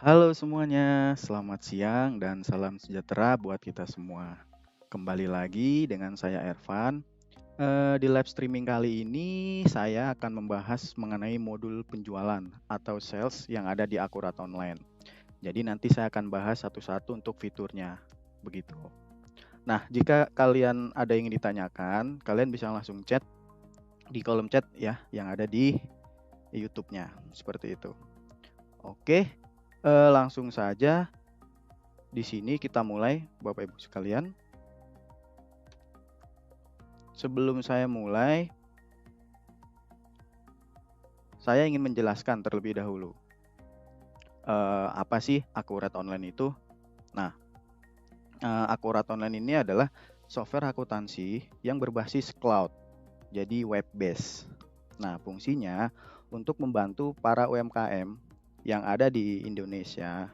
Halo semuanya, selamat siang dan salam sejahtera buat kita semua. Kembali lagi dengan saya Ervan. Di live streaming kali ini saya akan membahas mengenai modul penjualan atau sales yang ada di Akurat Online. Jadi nanti saya akan bahas satu-satu untuk fiturnya, begitu. Nah, jika kalian ada yang ditanyakan, kalian bisa langsung chat di kolom chat ya yang ada di YouTube-nya, seperti itu. Oke, langsung saja. Di sini kita mulai, Bapak Ibu sekalian. Sebelum saya mulai, saya ingin menjelaskan terlebih dahulu. Apa sih Akurat Online itu? Nah, Akurat Online ini adalah software akuntansi yang berbasis cloud, jadi web based. Nah, fungsinya untuk membantu para UMKM yang ada di Indonesia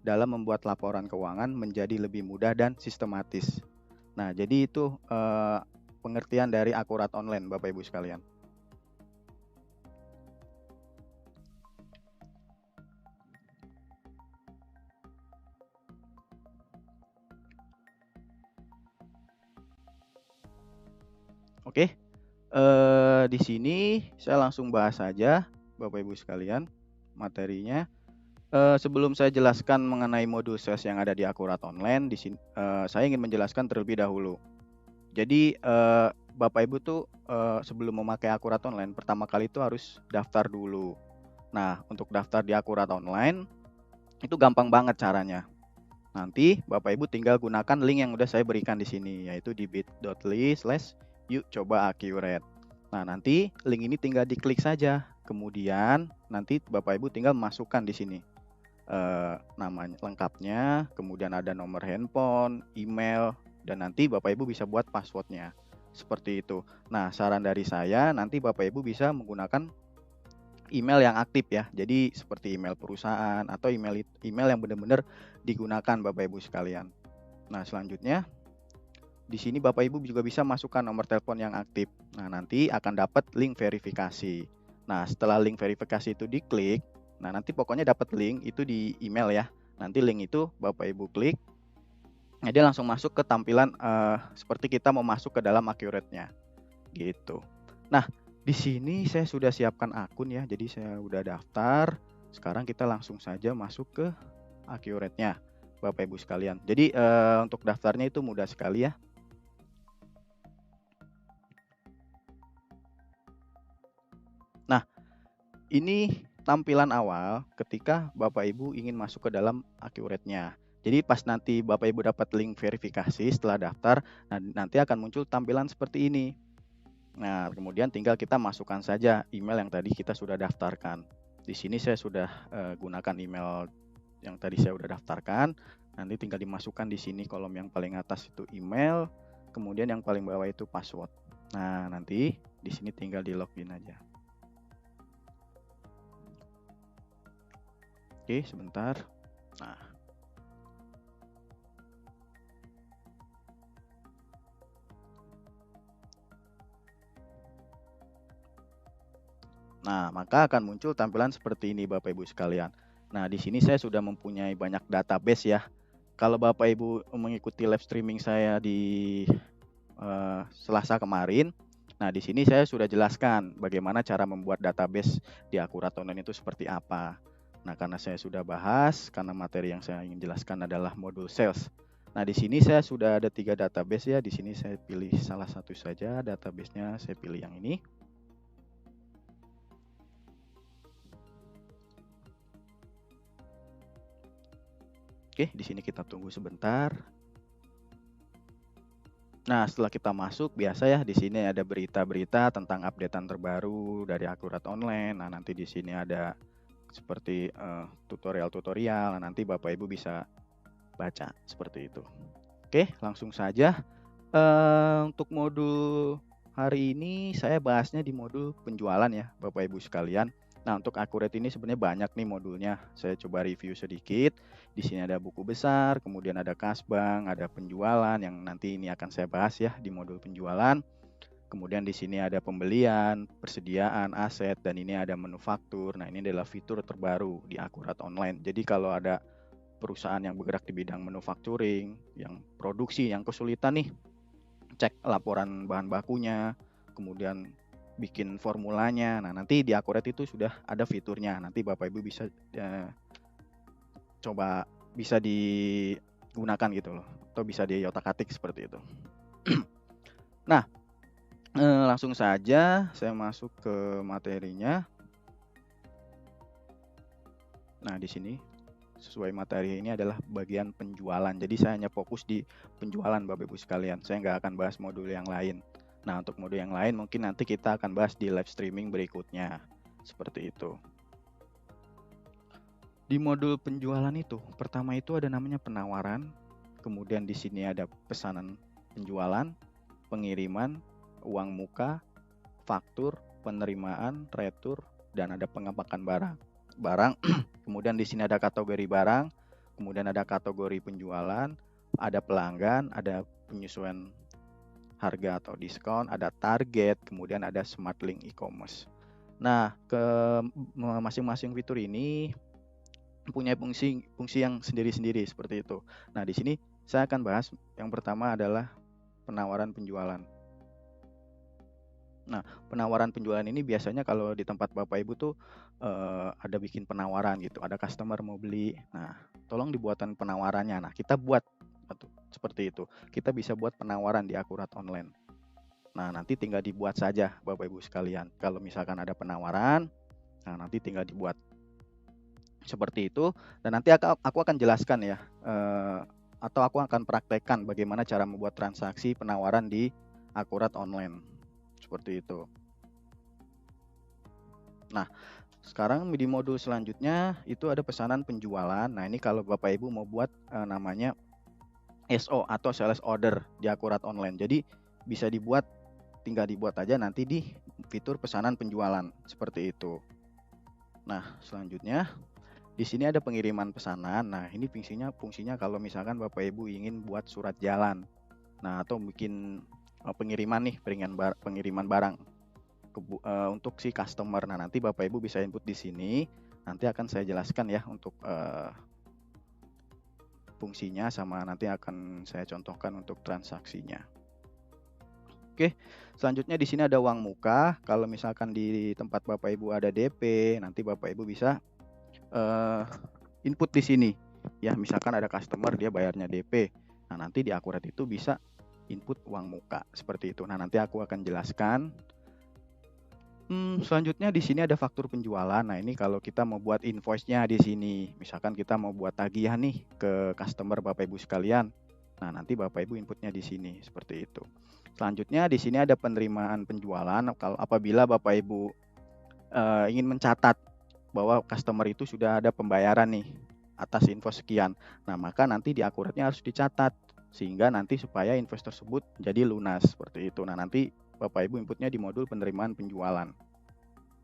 dalam membuat laporan keuangan menjadi lebih mudah dan sistematis. Nah, jadi itu pengertian dari Akurat Online, Bapak Ibu sekalian. Oke, di sini saya langsung bahas saja, Bapak Ibu sekalian, materinya. Sebelum saya jelaskan mengenai modul sales yang ada di Akurat Online, di sini saya ingin menjelaskan terlebih dahulu. Jadi Bapak Ibu tuh sebelum memakai Akurat Online, pertama kali itu harus daftar dulu. Nah, untuk daftar di Akurat Online itu gampang banget caranya. Nanti Bapak Ibu tinggal gunakan link yang udah saya berikan di sini, yaitu di bit.ly/yuk-coba-accurate. Nah, nanti link ini tinggal diklik saja. Kemudian nanti Bapak Ibu tinggal masukkan di sini namanya lengkapnya, kemudian ada nomor handphone, email, dan nanti Bapak Ibu bisa buat passwordnya. Seperti itu. Nah, saran dari saya nanti Bapak Ibu bisa menggunakan email yang aktif ya. Jadi seperti email perusahaan atau email yang benar-benar digunakan Bapak Ibu sekalian. Nah, selanjutnya di sini Bapak Ibu juga bisa masukkan nomor telepon yang aktif. Nah, nanti akan dapat link verifikasi. Nah, setelah link verifikasi itu diklik, nah nanti pokoknya dapat link itu di email ya. Nanti link itu Bapak Ibu klik, nah dia langsung masuk ke tampilan seperti kita mau masuk ke dalam Accurate-nya. Gitu. Nah, di sini saya sudah siapkan akun ya, jadi saya udah daftar. Sekarang kita langsung saja masuk ke Accurate-nya, Bapak Ibu sekalian. Jadi untuk daftarnya itu mudah sekali ya. Nah, ini tampilan awal ketika Bapak Ibu ingin masuk ke dalam Accurate-nya. Jadi pas nanti Bapak Ibu dapat link verifikasi setelah daftar, nanti akan muncul tampilan seperti ini. Nah, kemudian tinggal kita masukkan saja email yang tadi kita sudah daftarkan. Di sini saya sudah gunakan email yang tadi saya sudah daftarkan. Nanti tinggal dimasukkan di sini kolom yang paling atas itu email, kemudian yang paling bawah itu password. Nah, nanti di sini tinggal di login aja. Oke, sebentar. Nah, maka akan muncul tampilan seperti ini Bapak Ibu sekalian. Nah, di sini saya sudah mempunyai banyak database ya. Kalau Bapak Ibu mengikuti live streaming saya di Selasa kemarin, nah di sini saya sudah jelaskan bagaimana cara membuat database di Akurat Online itu seperti apa. Nah, karena saya sudah bahas, karena materi yang saya ingin jelaskan adalah modul sales. Nah, di sini saya sudah ada 3 database ya. Di sini saya pilih salah satu saja database-nya, saya pilih yang ini. Oke, di sini kita tunggu sebentar. Nah, setelah kita masuk, biasa ya di sini ada berita-berita tentang updatean terbaru dari Akurat Online. Nah, nanti di sini ada seperti tutorial-tutorial. Nah, nanti Bapak Ibu bisa baca seperti itu. Oke, langsung saja. Untuk modul hari ini saya bahasnya di modul penjualan ya, Bapak Ibu sekalian. Nah, untuk Akurat ini sebenarnya banyak nih modulnya. Saya coba review sedikit. Di sini ada buku besar, kemudian ada kasbang, ada penjualan yang nanti ini akan saya bahas ya di modul penjualan. Kemudian di sini ada pembelian, persediaan, aset, dan ini ada manufaktur. Nah, ini adalah fitur terbaru di Akurat Online. Jadi kalau ada perusahaan yang bergerak di bidang manufacturing, yang produksi, yang kesulitan nih, cek laporan bahan bakunya, kemudian bikin formulanya. Nah, nanti di Akurat itu sudah ada fiturnya. Nanti Bapak Ibu bisa coba bisa digunakan gitu loh, atau bisa di otak-atik seperti itu. Nah, langsung saja saya masuk ke materinya. Nah, di sini sesuai materi ini adalah bagian penjualan. Jadi saya hanya fokus di penjualan Bapak Ibu sekalian. Saya nggak akan bahas modul yang lain. Nah, untuk modul yang lain mungkin nanti kita akan bahas di live streaming berikutnya. Seperti itu. Di modul penjualan itu, pertama itu ada namanya penawaran. Kemudian di sini ada pesanan penjualan, pengiriman, uang muka, faktur, penerimaan, retur, dan ada pengepakan barang. Kemudian di sini ada kategori barang, kemudian ada kategori penjualan, ada pelanggan, ada penyesuaian harga atau diskon, ada target, kemudian ada smart link e-commerce. Nah, ke masing-masing fitur ini punya fungsi yang sendiri-sendiri seperti itu. Nah, di sini saya akan bahas yang pertama adalah penawaran penjualan. Nah, penawaran penjualan ini biasanya kalau di tempat Bapak Ibu tuh ada bikin penawaran gitu, ada customer mau beli. Nah, tolong dibuatkan penawarannya. Nah, kita buat seperti itu. Kita bisa buat penawaran di Akurat Online. Nah, nanti tinggal dibuat saja Bapak Ibu sekalian. Kalau misalkan ada penawaran, nah nanti tinggal dibuat seperti itu. Dan nanti aku akan jelaskan ya, atau aku akan praktekkan bagaimana cara membuat transaksi penawaran di Akurat Online. Seperti itu. Nah, sekarang di modul selanjutnya itu ada pesanan penjualan. Nah, ini kalau Bapak Ibu mau buat namanya SO atau sales order di Akurat Online. Jadi bisa dibuat, tinggal dibuat aja nanti di fitur pesanan penjualan seperti itu. Nah, selanjutnya di sini ada pengiriman pesanan. Nah, ini fungsinya kalau misalkan Bapak Ibu ingin buat surat jalan. Nah, atau bikin pengiriman nih, pengiriman barang untuk si customer. Nah, nanti Bapak Ibu bisa input di sini. Nanti akan saya jelaskan ya untuk fungsinya, sama nanti akan saya contohkan untuk transaksinya. Oke, selanjutnya di sini ada uang muka. Kalau misalkan di tempat Bapak Ibu ada DP, nanti Bapak Ibu bisa input di sini. Ya, misalkan ada customer dia bayarnya DP. Nah, nanti di Akurat itu bisa input uang muka seperti itu. Nah, nanti aku akan jelaskan. Selanjutnya di sini ada faktur penjualan. Nah, ini kalau kita mau buat invoice-nya di sini. Misalkan kita mau buat tagihan nih ke customer Bapak Ibu sekalian. Nah, nanti Bapak Ibu inputnya di sini seperti itu. Selanjutnya di sini ada penerimaan penjualan. Kalau apabila Bapak Ibu ingin mencatat bahwa customer itu sudah ada pembayaran nih atas invoice sekian. Nah, maka nanti di Akuratnya harus dicatat sehingga nanti supaya invoice tersebut jadi lunas seperti itu. Nah, nanti Bapak Ibu inputnya di modul penerimaan penjualan.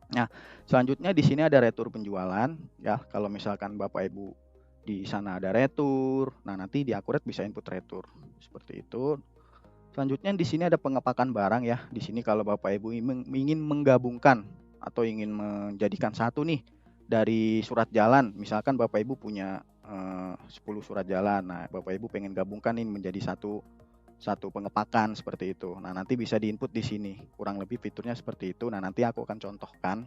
Nah, selanjutnya di sini ada retur penjualan ya. Kalau misalkan Bapak Ibu di sana ada retur, nah nanti di Akurat bisa input retur seperti itu. Selanjutnya di sini ada pengepakan barang ya. Di sini kalau Bapak Ibu ingin menggabungkan atau ingin menjadikan satu nih dari surat jalan, misalkan Bapak Ibu punya 10 surat jalan. Nah, Bapak Ibu pengen gabungkan ini menjadi satu pengepakan seperti itu. Nah, nanti bisa diinput di sini. Kurang lebih fiturnya seperti itu. Nah, nanti aku akan contohkan.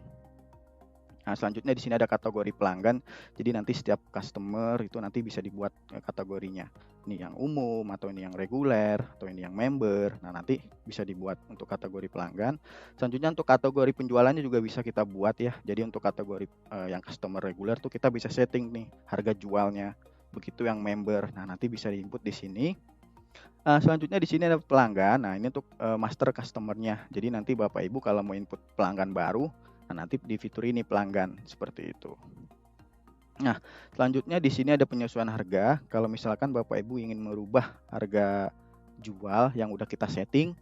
Nah, selanjutnya di sini ada kategori pelanggan. Jadi nanti setiap customer itu nanti bisa dibuat kategorinya. Ini yang umum, atau ini yang reguler, atau ini yang member. Nah, nanti bisa dibuat untuk kategori pelanggan. Selanjutnya untuk kategori penjualannya juga bisa kita buat ya. Jadi untuk kategori yang customer reguler tuh kita bisa setting nih harga jualnya. Begitu yang member. Nah, nanti bisa diinput di sini. Selanjutnya di sini ada pelanggan. Nah, ini untuk master customer-nya. Jadi nanti Bapak Ibu kalau mau input pelanggan baru, nah nanti di fitur ini pelanggan seperti itu. Nah, selanjutnya di sini ada penyesuaian harga. Kalau misalkan Bapak Ibu ingin merubah harga jual yang udah kita setting,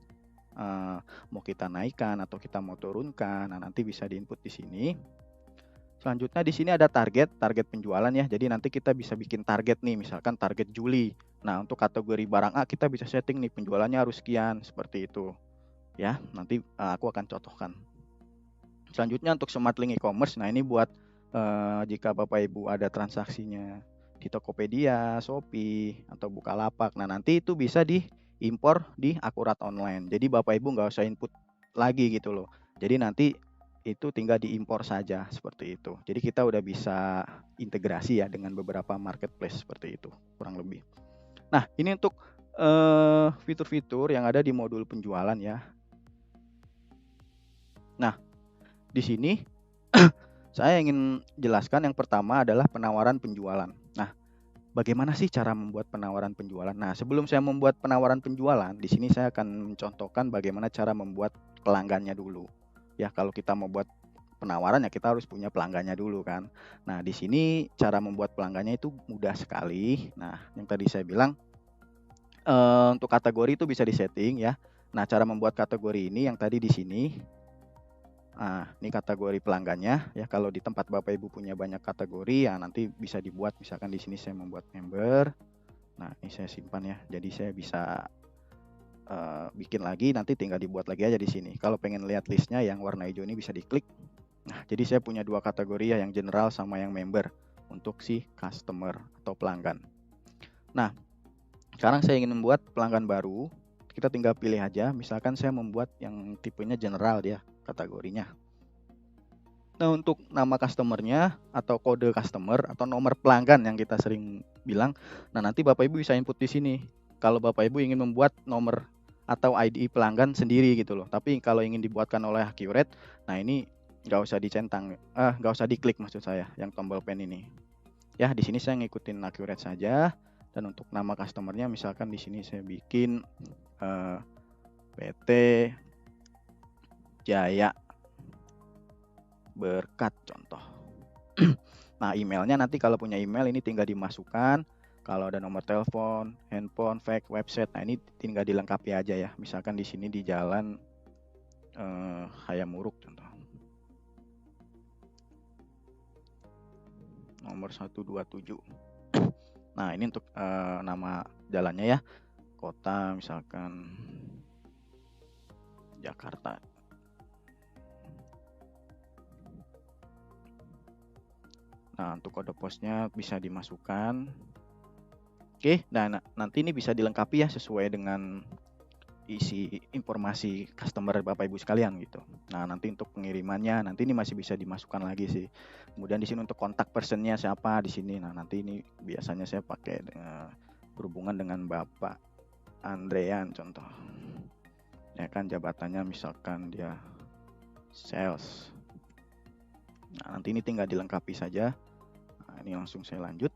mau kita naikkan atau kita mau turunkan, nah nanti bisa diinput di sini. Selanjutnya di sini ada target penjualan ya. Jadi nanti kita bisa bikin target nih, misalkan target Juli. Nah, untuk kategori barang A kita bisa setting nih penjualannya harus sekian seperti itu. ya. Nanti aku akan contohkan. Selanjutnya untuk Smart Link e-commerce. Nah, ini buat jika Bapak Ibu ada transaksinya di Tokopedia, Shopee, atau Bukalapak. Nah, nanti itu bisa diimpor di Akurat Online. Jadi Bapak Ibu nggak usah input lagi gitu loh. Jadi nanti itu tinggal diimpor saja seperti itu. Jadi kita udah bisa integrasi ya dengan beberapa marketplace seperti itu kurang lebih. Nah, ini untuk fitur-fitur yang ada di modul penjualan ya. Nah, di sini saya ingin jelaskan yang pertama adalah penawaran penjualan. Nah, bagaimana sih cara membuat penawaran penjualan? Nah, sebelum saya membuat penawaran penjualan, di sini saya akan mencontohkan bagaimana cara membuat pelanggannya dulu. Ya, kalau kita mau buat penawaran ya kita harus punya pelanggannya dulu kan. Nah, di sini cara membuat pelanggannya itu mudah sekali. Nah, yang tadi saya bilang untuk kategori itu bisa disetting ya. Nah, cara membuat kategori ini yang tadi di sini. Nah, ini kategori pelanggannya ya. Kalau di tempat Bapak Ibu punya banyak kategori ya nanti bisa dibuat. Misalkan di sini saya membuat member. Nah, ini saya simpan ya. Jadi saya bisa bikin lagi, nanti tinggal dibuat lagi aja di sini. Kalau pengen lihat listnya yang warna hijau ini bisa diklik. Nah, jadi saya punya dua kategori ya, yang general sama yang member untuk si customer atau pelanggan. Nah, sekarang saya ingin membuat pelanggan baru. Kita tinggal pilih aja. Misalkan saya membuat yang tipenya general dia kategorinya. Nah, untuk nama customernya atau kode customer atau nomor pelanggan yang kita sering bilang, nah nanti Bapak Ibu bisa input di sini. Kalau Bapak Ibu ingin membuat nomor atau ID pelanggan sendiri gitu loh. Tapi kalau ingin dibuatkan oleh Accurate, nah ini nggak usah dicentang, nggak usah diklik maksud saya, yang tombol pen ini. Ya, di sini saya ngikutin Accurate saja. Dan untuk nama customernya, misalkan di sini saya bikin PT Jaya Berkat contoh. Nah, emailnya nanti kalau punya email ini tinggal dimasukkan. Kalau ada nomor telepon, handphone, fax, website, nah ini tinggal dilengkapi aja ya. Misalkan di sini di Jalan Hayamuruk contoh. Nomor 127. Nah, ini untuk nama jalannya ya. Kota misalkan Jakarta. Nah, untuk kode posnya bisa dimasukkan. Oke, nah nanti ini bisa dilengkapi ya sesuai dengan isi informasi customer Bapak Ibu sekalian gitu. Nah, nanti untuk pengirimannya nanti ini masih bisa dimasukkan lagi sih. Kemudian di sini untuk kontak personnya siapa di sini. Nah, nanti ini biasanya saya pakai berhubungan dengan Bapak Andrean contoh. Ya kan jabatannya misalkan dia sales. Nah, nanti ini tinggal dilengkapi saja. Nah, ini langsung saya lanjut.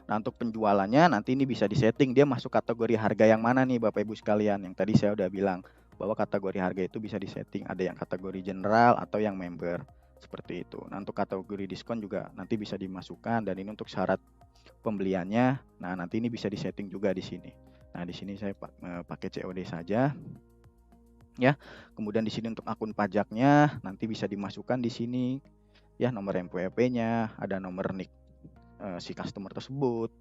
Nah, untuk penjualannya nanti ini bisa disetting dia masuk kategori harga yang mana nih Bapak Ibu sekalian. Yang tadi saya udah bilang bahwa kategori harga itu bisa disetting. Ada yang kategori general atau yang member. Seperti itu. Nah, untuk kategori diskon juga nanti bisa dimasukkan. Dan ini untuk syarat pembeliannya. Nah, nanti ini bisa disetting juga di sini. Nah, di sini saya pakai COD saja. Ya, kemudian di sini untuk akun pajaknya nanti bisa dimasukkan di sini ya, nomor NPWP-nya, ada nomor NIK si customer tersebut.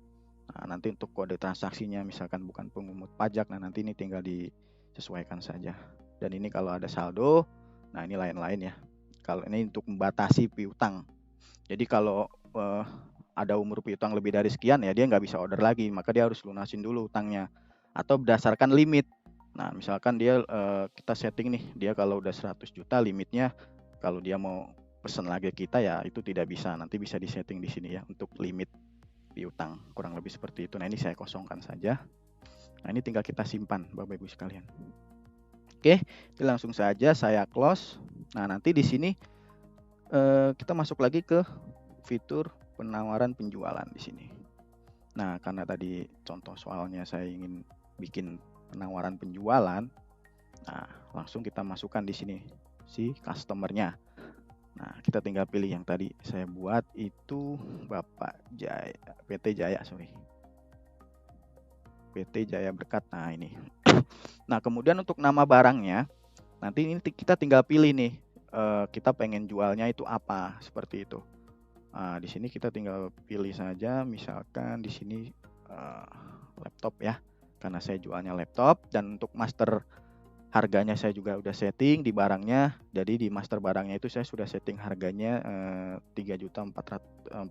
Nah, nanti untuk kode transaksinya misalkan bukan pemungut pajak, nah nanti ini tinggal disesuaikan saja. Dan ini kalau ada saldo, nah ini lain-lain ya. Kalau ini untuk membatasi piutang. Jadi kalau ada umur piutang lebih dari sekian ya dia nggak bisa order lagi, maka dia harus lunasin dulu utangnya. Atau berdasarkan limit. Nah, misalkan dia kita setting nih, dia kalau udah 100 juta limitnya, kalau dia mau pesan lagi kita ya itu tidak bisa. Nanti bisa disetting di sini ya untuk limit piutang, kurang lebih seperti itu. Nah, ini saya kosongkan saja. Nah, ini tinggal kita simpan Bapak Ibu sekalian. Oke, langsung saja saya close. Nah, nanti di sini kita masuk lagi ke fitur penawaran penjualan di sini. Nah, karena tadi contoh soalnya saya ingin bikin penawaran penjualan, nah langsung kita masukkan di sini si customernya. Nah, kita tinggal pilih yang tadi saya buat itu Bapak Jaya, PT Jaya, PT Jaya Berkat. Nah, ini. Nah, kemudian untuk nama barangnya, nanti ini kita tinggal pilih nih, kita pengen jualnya itu apa, seperti itu. Nah, di sini kita tinggal pilih saja, misalkan di sini laptop ya, karena saya jualnya laptop. Dan untuk master harganya saya juga udah setting di barangnya. Jadi di master barangnya itu saya sudah setting harganya 3.440.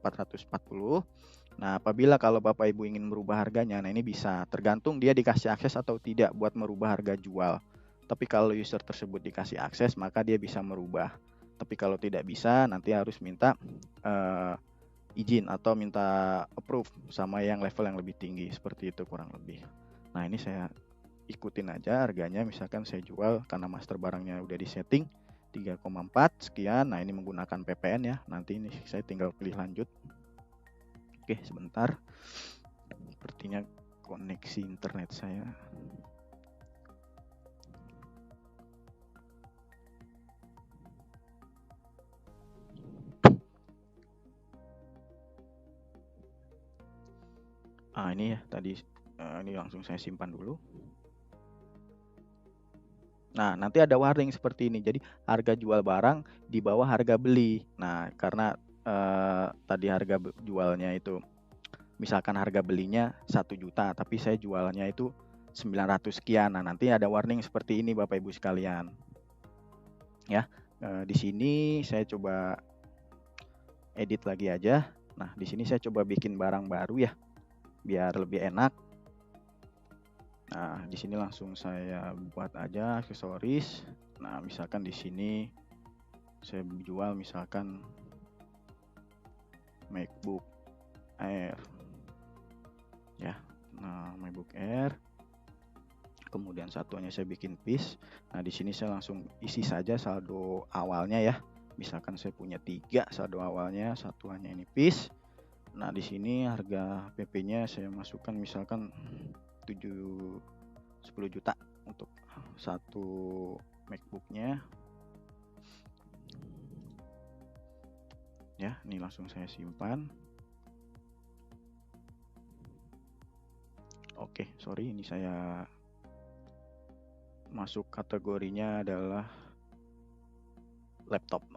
Nah, apabila kalau Bapak Ibu ingin merubah harganya, nah ini bisa tergantung dia dikasih akses atau tidak buat merubah harga jual. Tapi kalau user tersebut dikasih akses, maka dia bisa merubah. Tapi kalau tidak bisa, nanti harus minta izin atau minta approve sama yang level yang lebih tinggi, seperti itu kurang lebih. Nah, ini saya ikutin aja harganya, misalkan saya jual karena master barangnya udah di setting 3,4 sekian. Nah, ini menggunakan PPN ya. Nanti ini saya tinggal pilih lanjut. Oke, sebentar. Sepertinya koneksi internet saya. Ini ya tadi ini langsung saya simpan dulu. Nah, nanti ada warning seperti ini. Jadi harga jual barang di bawah harga beli. Nah, karena tadi harga jualnya itu misalkan harga belinya 1 juta, tapi saya jualnya itu 900 sekian. Nah, nanti ada warning seperti ini Bapak Ibu sekalian. Ya, di sini saya coba edit lagi aja. Nah, di sini saya coba bikin barang baru ya, biar lebih enak. Nah, di sini langsung saya buat aja aksesoris. Nah, misalkan di sini saya jual misalkan MacBook Air. Ya. Nah, MacBook Air. Kemudian satuannya saya bikin piece. Nah, di sini saya langsung isi saja saldo awalnya ya. Misalkan saya punya 3 saldo awalnya, satuannya ini piece. Nah, di sini harga PP-nya saya masukkan misalkan 10 juta untuk satu MacBook-nya. Ya, ini langsung saya simpan. Oke, sorry, ini saya masuk kategorinya adalah laptop.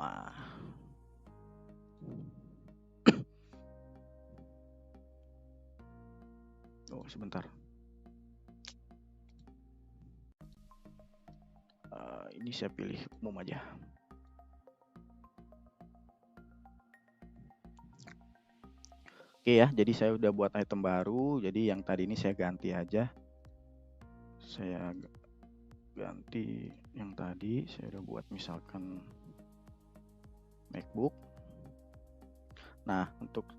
Sebentar. Ini saya pilih umum aja. Oke ya, jadi saya udah buat item baru. Jadi yang tadi ini saya ganti aja. Saya ganti yang tadi, saya udah buat misalkan MacBook. Nah, untuk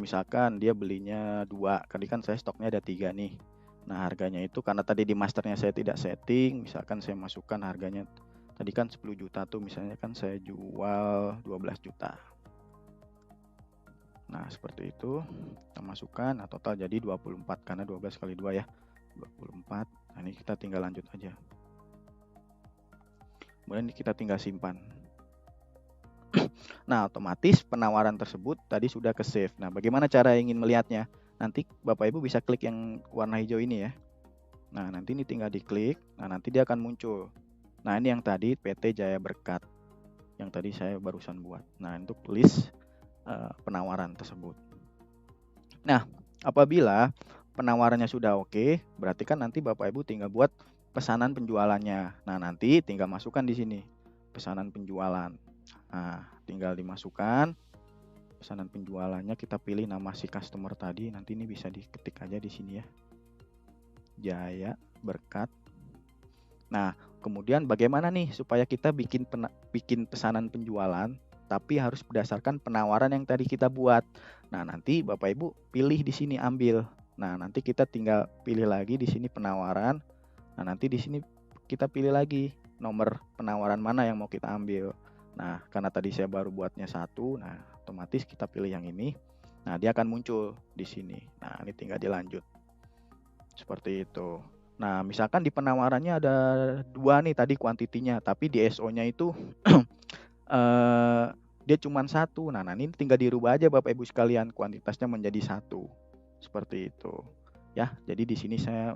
misalkan dia belinya 2, tadi kan saya stoknya ada 3 nih. Nah, harganya itu karena tadi di masternya saya tidak setting, misalkan saya masukkan harganya tadi kan 10 juta tuh, misalnya kan saya jual 12 juta. Nah, seperti itu. Kita masukkan, nah total jadi 24 karena 12 kali 2 ya. 24. Nah, ini kita tinggal lanjut aja. Kemudian kita tinggal simpan. Nah, otomatis penawaran tersebut tadi sudah ke save. Nah, bagaimana cara ingin melihatnya? Nanti Bapak Ibu bisa klik yang warna hijau ini ya. Nah, nanti ini tinggal diklik. Nah, nanti dia akan muncul. Nah, ini yang tadi PT Jaya Berkat. Yang tadi saya barusan buat. Nah, untuk list penawaran tersebut. Nah, apabila penawarannya sudah oke, berarti kan nanti Bapak Ibu tinggal buat pesanan penjualannya. Nah, nanti tinggal masukkan di sini pesanan penjualan. Nah, tinggal dimasukkan pesanan penjualannya, kita pilih nama si customer tadi, nanti ini bisa diketik aja di sini ya, Jaya Berkat. Nah, kemudian bagaimana nih supaya kita bikin pesanan penjualan tapi harus berdasarkan penawaran yang tadi kita buat. Nah, nanti Bapak Ibu pilih di sini ambil. Nah, nanti kita tinggal pilih lagi di sini penawaran. Nah, nanti di sini kita pilih lagi nomor penawaran mana yang mau kita ambil. Nah, karena tadi saya baru buatnya 1, nah otomatis kita pilih yang ini. Nah, dia akan muncul di sini. Nah, ini tinggal dilanjut. Seperti itu. Nah, misalkan di penawarannya ada 2 nih tadi kuantitinya, tapi di SO-nya itu dia cuma 1. Nah, ini tinggal dirubah aja Bapak Ibu sekalian, kuantitasnya menjadi 1. Seperti itu. Ya, jadi di sini saya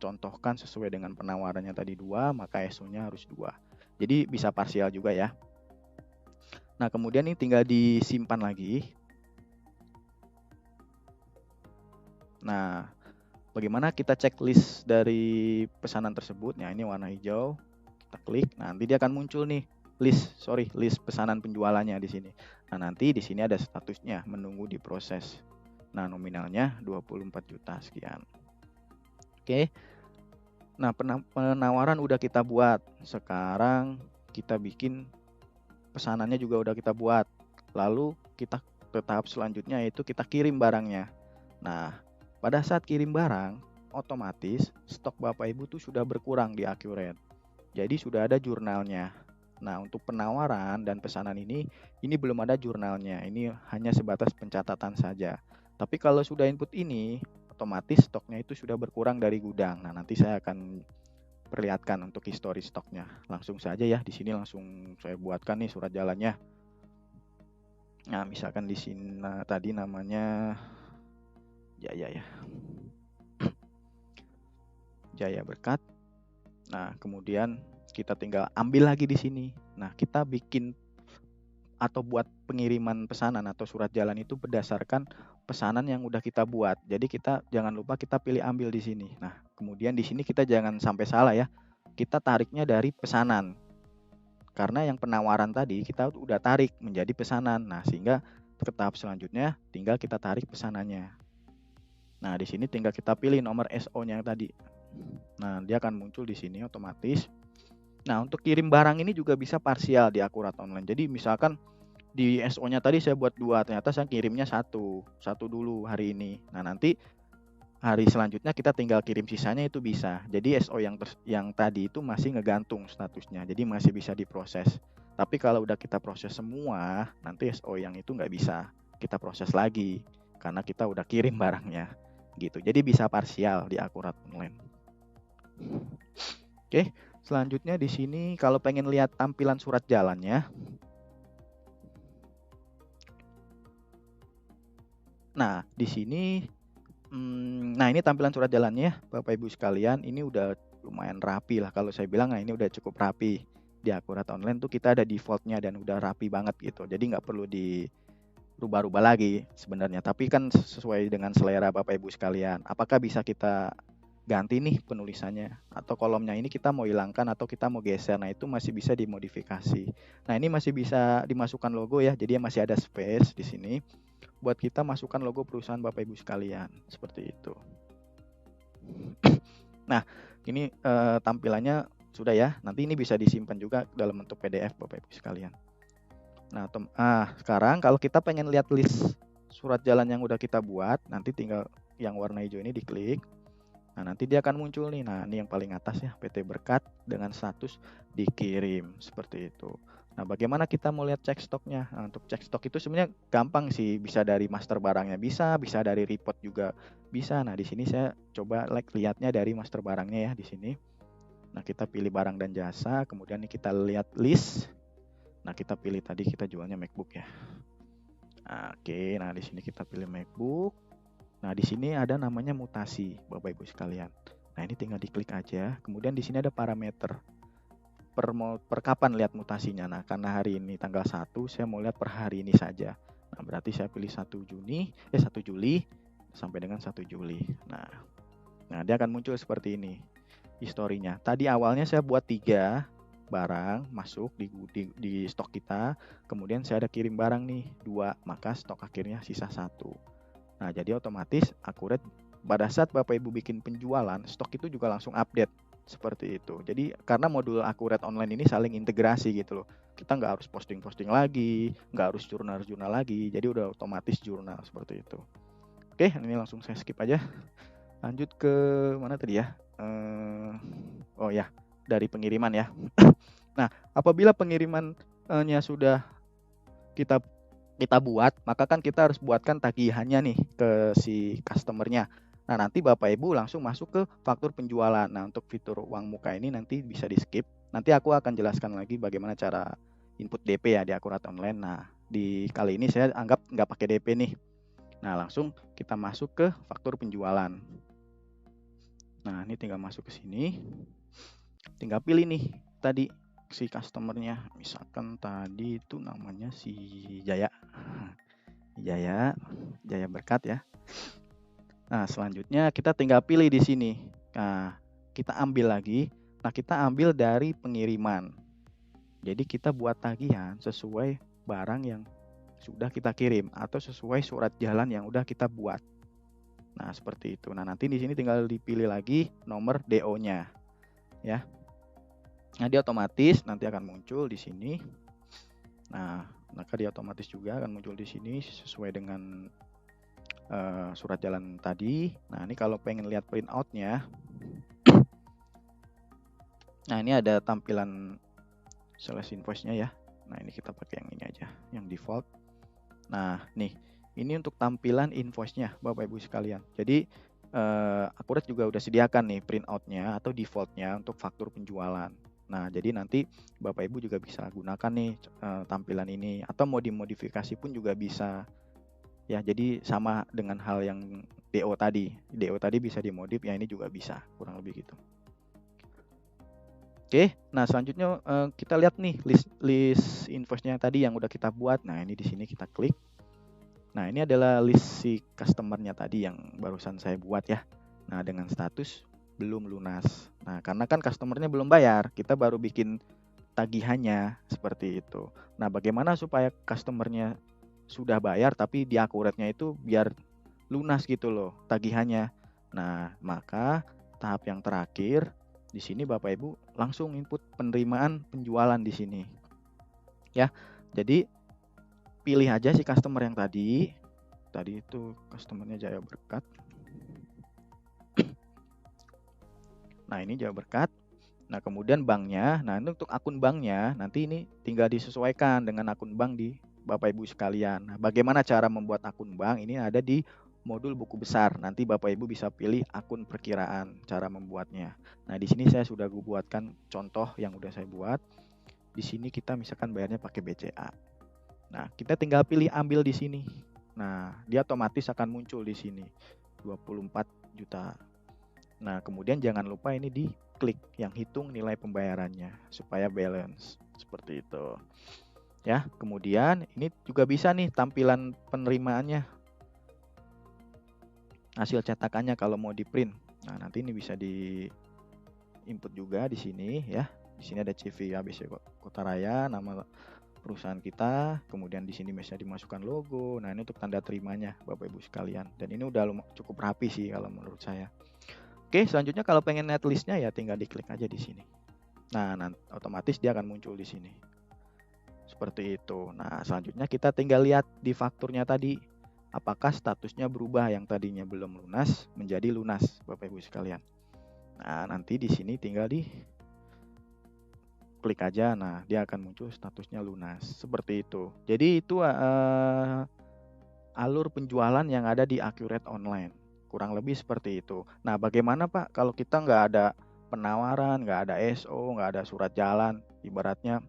contohkan sesuai dengan penawarannya tadi 2, maka SO-nya harus 2. Jadi bisa parsial juga ya. Nah, kemudian ini tinggal disimpan lagi. Nah, bagaimana kita cek list dari pesanan tersebut? Nah, ini warna hijau. Kita klik, nanti dia akan muncul nih list pesanan penjualannya di sini. Nah, nanti di sini ada statusnya menunggu diproses. Nah, nominalnya 24 juta sekian. Oke. Nah, penawaran udah kita buat. Sekarang kita bikin pesanannya juga udah kita buat. Lalu kita ke tahap selanjutnya yaitu kita kirim barangnya. Nah, pada saat kirim barang, otomatis stok Bapak Ibu tuh sudah berkurang di Accurate. Jadi sudah ada jurnalnya. Nah, untuk penawaran dan pesanan ini belum ada jurnalnya. Ini hanya sebatas pencatatan saja. Tapi kalau sudah input ini, otomatis stoknya itu sudah berkurang dari gudang. Nah, nanti saya akan perlihatkan untuk histori stoknya. Langsung saja ya, di sini langsung saya buatkan nih surat jalannya. Nah, misalkan di sini tadi namanya Jaya ya. Jaya Berkat. Nah, kemudian kita tinggal ambil lagi di sini. Nah, kita bikin atau buat pengiriman pesanan atau surat jalan itu berdasarkan pesanan yang udah kita buat. Jadi kita jangan lupa kita pilih ambil di sini. Nah, kemudian di sini kita jangan sampai salah ya. Kita tariknya dari pesanan. Karena yang penawaran tadi kita udah tarik menjadi pesanan. Nah, sehingga ke tahap selanjutnya tinggal kita tarik pesanannya. Nah, di sini tinggal kita pilih nomor SO-nya yang tadi. Nah, dia akan muncul di sini otomatis. Nah, untuk kirim barang ini juga bisa parsial di Akurat Online. Jadi misalkan di SO-nya tadi saya buat 2, ternyata saya kirimnya satu dulu hari ini. Nah, nanti hari selanjutnya kita tinggal kirim sisanya itu bisa. Jadi SO yang tadi itu masih ngegantung statusnya, jadi masih bisa diproses. Tapi kalau udah kita proses semua, nanti SO yang itu nggak bisa kita proses lagi karena kita udah kirim barangnya gitu. Jadi bisa parsial di Akurat Online. Oke, selanjutnya di sini kalau pengen lihat tampilan surat jalannya. Nah, di sini nah ini tampilan surat jalannya Bapak Ibu sekalian, ini udah lumayan rapi lah kalau saya bilang. Nah, ini udah cukup rapi. Di Akurat Online tuh kita ada defaultnya dan udah rapi banget gitu. Jadi nggak perlu dirubah-rubah lagi sebenarnya. Tapi kan sesuai dengan selera Bapak Ibu sekalian. Apakah bisa kita ganti nih penulisannya atau kolomnya ini kita mau hilangkan atau kita mau geser. Nah, itu masih bisa dimodifikasi. Nah, ini masih bisa dimasukkan logo ya. Jadi masih ada space di sini buat kita masukkan logo perusahaan Bapak Ibu sekalian seperti itu. Nah, ini tampilannya sudah ya. Nanti ini bisa disimpan juga dalam bentuk PDF Bapak Ibu sekalian. Nah, sekarang kalau kita pengen lihat list surat jalan yang udah kita buat, nanti tinggal yang warna hijau ini diklik. Nah, nanti dia akan muncul nih. Nah, ini yang paling atas ya, PT Berkat dengan status dikirim seperti itu. Nah, bagaimana kita mau lihat cek stoknya? Nah, untuk cek stok itu sebenarnya gampang sih, bisa dari master barangnya bisa dari report juga bisa. Nah, di sini saya coba lihatnya dari master barangnya ya di sini. Nah, kita pilih barang dan jasa, kemudian kita lihat list. Nah, kita pilih tadi kita jualnya MacBook ya. Oke, nah di sini kita pilih MacBook. Nah, di sini ada namanya mutasi, Bapak Ibu sekalian. Nah, ini tinggal diklik aja. Kemudian di sini ada parameter. Per kapan lihat mutasinya. Nah, karena hari ini tanggal 1, saya mau lihat per hari ini saja. Nah, berarti saya pilih 1 Juli sampai dengan 1 Juli. Nah, dia akan muncul seperti ini historinya. Tadi awalnya saya buat 3 barang masuk di stok kita. Kemudian saya ada kirim barang nih 2, maka stok akhirnya sisa 1. Nah, jadi otomatis Accurate pada saat Bapak Ibu bikin penjualan, stok itu juga langsung update seperti itu. Jadi karena modul Accurate Online ini saling integrasi gitu loh. Kita nggak harus posting-posting lagi, nggak harus jurnal-jurnal lagi. Jadi udah otomatis jurnal seperti itu. Oke, ini langsung saya skip aja. Lanjut ke mana tadi ya? Oh ya, dari pengiriman ya. Nah, apabila pengirimannya sudah kita buat, maka kan kita harus buatkan tagihannya nih ke si customernya. Nah, nanti Bapak Ibu langsung masuk ke faktur penjualan. Nah, untuk fitur uang muka ini nanti bisa di skip. Nanti aku akan jelaskan lagi bagaimana cara input DP ya di Akurat Online. Nah, di kali ini saya anggap nggak pakai DP nih. Nah, langsung kita masuk ke faktur penjualan. Nah, ini tinggal masuk ke sini. Tinggal pilih nih tadi si customernya. Misalkan tadi itu namanya si Jaya Berkat ya. Nah, selanjutnya kita tinggal pilih di sini. Nah, kita ambil lagi. Nah, kita ambil dari pengiriman. Jadi kita buat tagihan sesuai barang yang sudah kita kirim atau sesuai surat jalan yang udah kita buat. Nah, seperti itu. Nah, nanti di sini tinggal dipilih lagi nomor DO-nya, ya. Nah, dia otomatis nanti akan muncul di sini. Nah, maka dia otomatis juga akan muncul di sini sesuai dengan surat jalan tadi. Nah, ini kalau pengen lihat printout-nya, nah ini ada tampilan sales invoice-nya ya. Nah, ini kita pakai yang ini aja, yang default. Nah, nih, ini untuk tampilan invoice-nya, Bapak Ibu sekalian. Jadi, Akurat juga udah sediakan nih printout-nya atau default-nya untuk faktur penjualan. Nah, jadi nanti Bapak Ibu juga bisa gunakan nih tampilan ini, atau mau dimodifikasi pun juga bisa. Ya, jadi sama dengan hal yang DO tadi. DO tadi bisa dimodif, ya ini juga bisa, kurang lebih gitu. Oke, nah selanjutnya kita lihat nih list invoice-nya tadi yang udah kita buat. Nah, ini di sini kita klik. Nah, ini adalah list si customer-nya tadi yang barusan saya buat ya. Nah, dengan status belum lunas. Nah, karena kan customer-nya belum bayar, kita baru bikin tagihannya seperti itu. Nah, bagaimana supaya customer-nya sudah bayar tapi di akuratnya itu biar lunas gitu loh tagihannya. Nah, maka tahap yang terakhir di sini Bapak Ibu langsung input penerimaan penjualan di sini. Ya. Jadi pilih aja si customer yang tadi. Tadi itu customernya Jaya Berkat. Nah, ini Jaya Berkat. Nah, kemudian banknya. Nah, ini untuk akun banknya nanti ini tinggal disesuaikan dengan akun bank di Bapak Ibu sekalian. Nah, bagaimana cara membuat akun bank? Ini ada di modul buku besar. Nanti Bapak Ibu bisa pilih akun perkiraan cara membuatnya. Nah, di sini saya sudah buatkan contoh yang udah saya buat. Di sini kita misalkan bayarnya pakai BCA. Nah, kita tinggal pilih ambil di sini. Nah, dia otomatis akan muncul di sini 24 juta. Nah, kemudian jangan lupa ini diklik yang hitung nilai pembayarannya supaya balance seperti itu. Ya, kemudian ini juga bisa nih tampilan penerimaannya. Hasil cetakannya kalau mau di print. Nah, nanti ini bisa di input juga di sini ya. Di sini ada CV ABC Kota Raya, nama perusahaan kita, kemudian di sini bisa dimasukkan logo. Nah, ini untuk tanda terimanya Bapak Ibu sekalian. Dan ini udah cukup rapi sih kalau menurut saya. Oke, selanjutnya kalau pengen net listnya ya tinggal diklik aja di sini. Nah, nanti otomatis dia akan muncul di sini. Seperti itu. Nah, selanjutnya kita tinggal lihat di fakturnya tadi. Apakah statusnya berubah yang tadinya belum lunas menjadi lunas, Bapak Ibu sekalian. Nah, nanti di sini tinggal di klik aja. Nah, dia akan muncul statusnya lunas. Seperti itu. Jadi itu alur penjualan yang ada di Accurate Online. Kurang lebih seperti itu. Nah, bagaimana Pak kalau kita nggak ada penawaran, nggak ada SO, nggak ada surat jalan, ibaratnya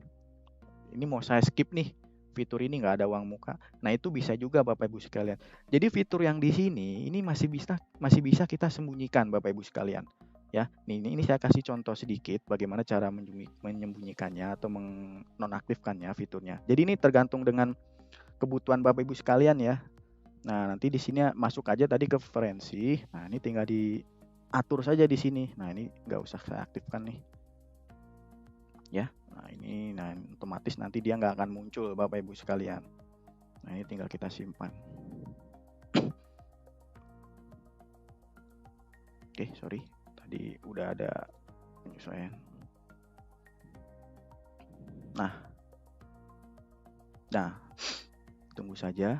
ini mau saya skip nih, fitur ini nggak ada uang muka. Nah, itu bisa juga Bapak Ibu sekalian. Jadi fitur yang di sini ini masih bisa kita sembunyikan Bapak Ibu sekalian. Ya, ini saya kasih contoh sedikit bagaimana cara menyembunyikannya atau menonaktifkannya fiturnya. Jadi ini tergantung dengan kebutuhan Bapak Ibu sekalian ya. Nah, nanti di sini masuk aja tadi ke preferensi. Nah, ini tinggal diatur saja di sini. Nah, ini nggak usah saya aktifkan nih. Ya, nah otomatis nanti dia nggak akan muncul Bapak Ibu sekalian. Nah, ini tinggal kita simpan. Oke, sorry. Tadi udah ada penyesuaian. Nah, tunggu saja.